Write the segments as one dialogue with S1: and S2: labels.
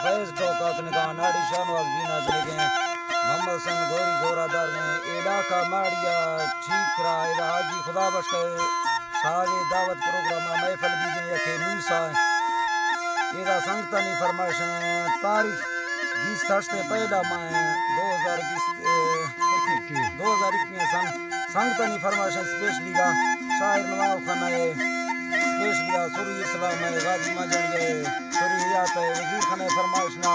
S1: فیض ٹوکاک نگاہ ناڑی شانواز بینا جنگیں محمد حسن گوری گورا دار نے علاقہ ماڑیا ٹھیک را ادا حاجی خدا بخش کے سارے دعوت پروگرام محفل بیجیں یکے موسیٰ ادا سنگتانی فرمائشیں تاریخ 20 پہلا ماہ 2021 سن سنگتانی فرمائشیں سپیشلی گا شاعر نواب خانہ سپیشلی گا سوری اسلام ہے غازی مجن گئے سوری حیات ہے وزیر خانہ فرمائشنا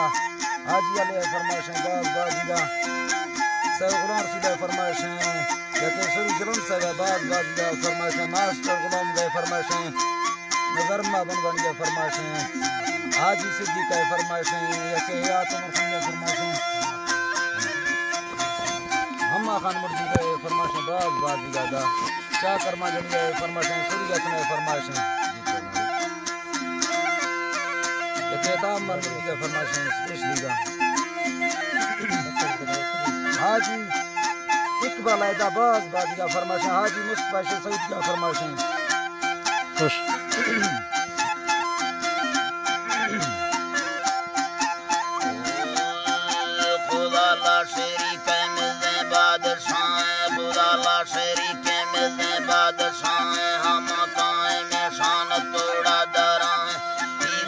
S1: حاجی علیہ فرمائشیں باز بازی گا سیو غلام رسول فرمائشیں یکے سوری جلن سے باز بازی گا فرمائشیں ماسٹر غلام گئے فرمائشیں نظرمہ بن بن گئے فرمائشیں حاجی صدیق ہے فرمائشیں یکے حیات عمر خان گئے فرمائشیں ہمہ خان مرزی گئے فرمائشیں باز بازی گا دا چاہ کرما جن گئے فرمائشیں سوری حسن ہے فرمائشیں یکے تام مرزی گئے فرمائشیں سپیشلی گا حاجی اقبال ایدہ باز بازی گا فرمائشیں حاجی مصطفی سعید گا فرمائشیں خوش
S2: خدا لا شریک ملنے بادشاہ خدا لا شریک ملنے بادشاہ ہم قائم شان توڑا درائیں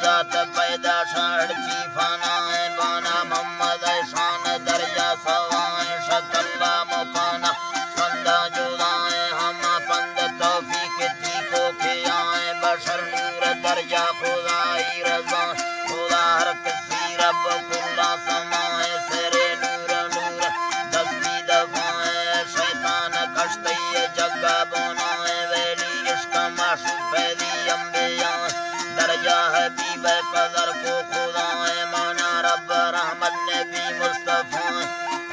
S2: ذات پیدا شاڑ کی فنائیں بانا محمد شان دریا سوائیں شکلہ مکانا سندہ جدائیں ہم پند توفیق تھی کو کھیائیں بشر نور دریا خدائی رضا خدا ہر کسی رب کلا سمائیں سرے نور نور دستی دفائیں شیطان کشتی جگہ بنائیں ویلی عشق معشوق پیدی انبیاء درجہ حبیب قدر کو خدائیں مانا رب رحمت نبی مصطفیٰ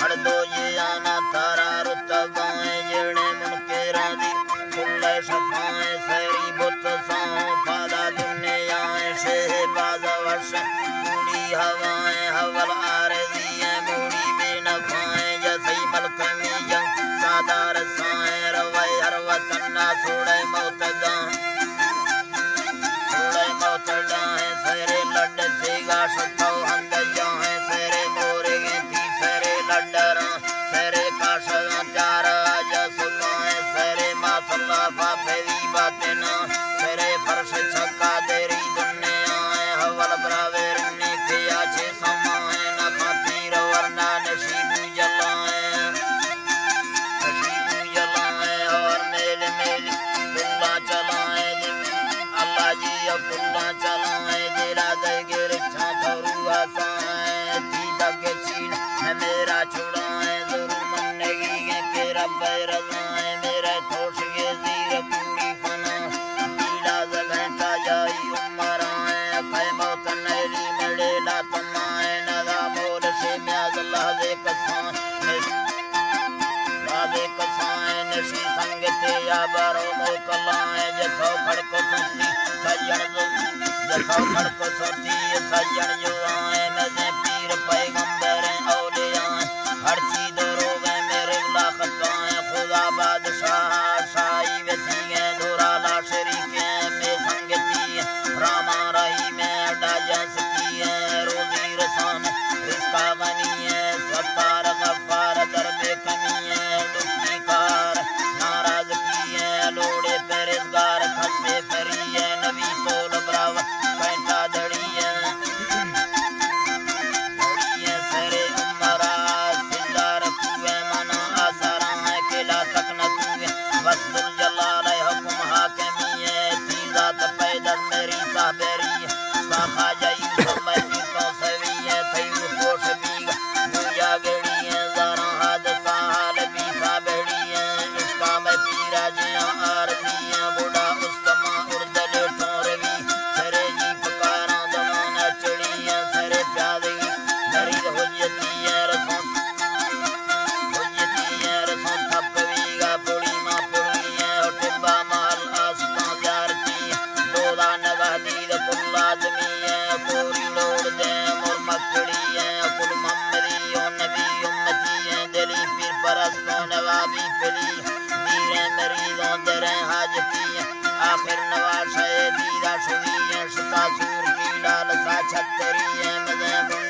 S2: ہر دو یہ آنا تارا رتبائیں جڑے منکران دی کل شفائیں سیری بت ساؤں پادا دنیائیں شہ باز وش پوری ہوائیں حول آرزییں موڑی بے نفائیں جیسی ملک میں جنگ سادار سائیں روائے ہر وطن سوڑے موت دائیں موتڑائیں سیرے لڈ سے گاش تو ہندیاں سیرے مورے تھی سیرے لڈراں سیرے کاشاں چار آجا سلائیں سیرے ماسلہ فاپیوی باتنا سیرے فرش چھکا دیری دنیاں حول براویر نیکیا چھے سمائیں نفا پیر ورنہ نشیبو جلائیں اور میل میل بلا چلائیں اللہ جی عبداللہ چلائیں دیرہ دے گر چھاپرو آسائیں تھی دگ چین ہے میرا چھڑائیں ضرور منگی کہ رب رضائیں میرے تھوش کے زیر پوری فنا دیڑا زگھنٹا جائی عمرائیں خیموت نیلی مڑے لاتمائیں ندا مول سے میاز اللہ دے کسائیں دے کسائیں نشی سنگتے یا بارو موکلائیں جتھو کھڑکو سنتی سجن جتھو کھڑکو سنتی سجن جو آئیں مزیں پیر پیغمبریں اولیائیں ہر چیز روگیں میرے لاختائیں خدا بادشاہ شاہی وسیعیں دورا لا شریکیں بے سنگتی راما رہی میں ڈاجہ سکییں روزی رسان رزقہ غنییں ستار غفار درب کمییں دکھی کار ناراض کیے لوڑے پیرزگار کھسے فریے نبی سول براو پینٹا دڑیے سرے عمرہ سلدار کوئے منا آسرائیں کلا تک نتوئے وسط الجلال حکم حاکمیے تھی ذات پیدر میری صحبری ساخا جائی سمے تیتوں سویے تھیو پوش بیگ گویا گڑیے زاروں حادثہ حال بیفا بڑیے عشقہ میں پیرا جیاں آردیے بڑا استماع اردل ٹھوروی سرے جی پکاراں دمانا چڑیے سرے پیادگی مرید حجتیے رسوں تھپوی گا پڑی ماں پڑیے ٹبا مال آستاں زیارتی دودا نگہ دید کل آدمیے کوری لوڑ دیں مر مکڑیے کل محمدی و نبی امتیے دلی پیر پرستوں نوابی پلی دیریں مریضوں دریں حاجتیے آخر نواز دیدہ شویے شتا سور کی لال سا چھتریے مزیں بن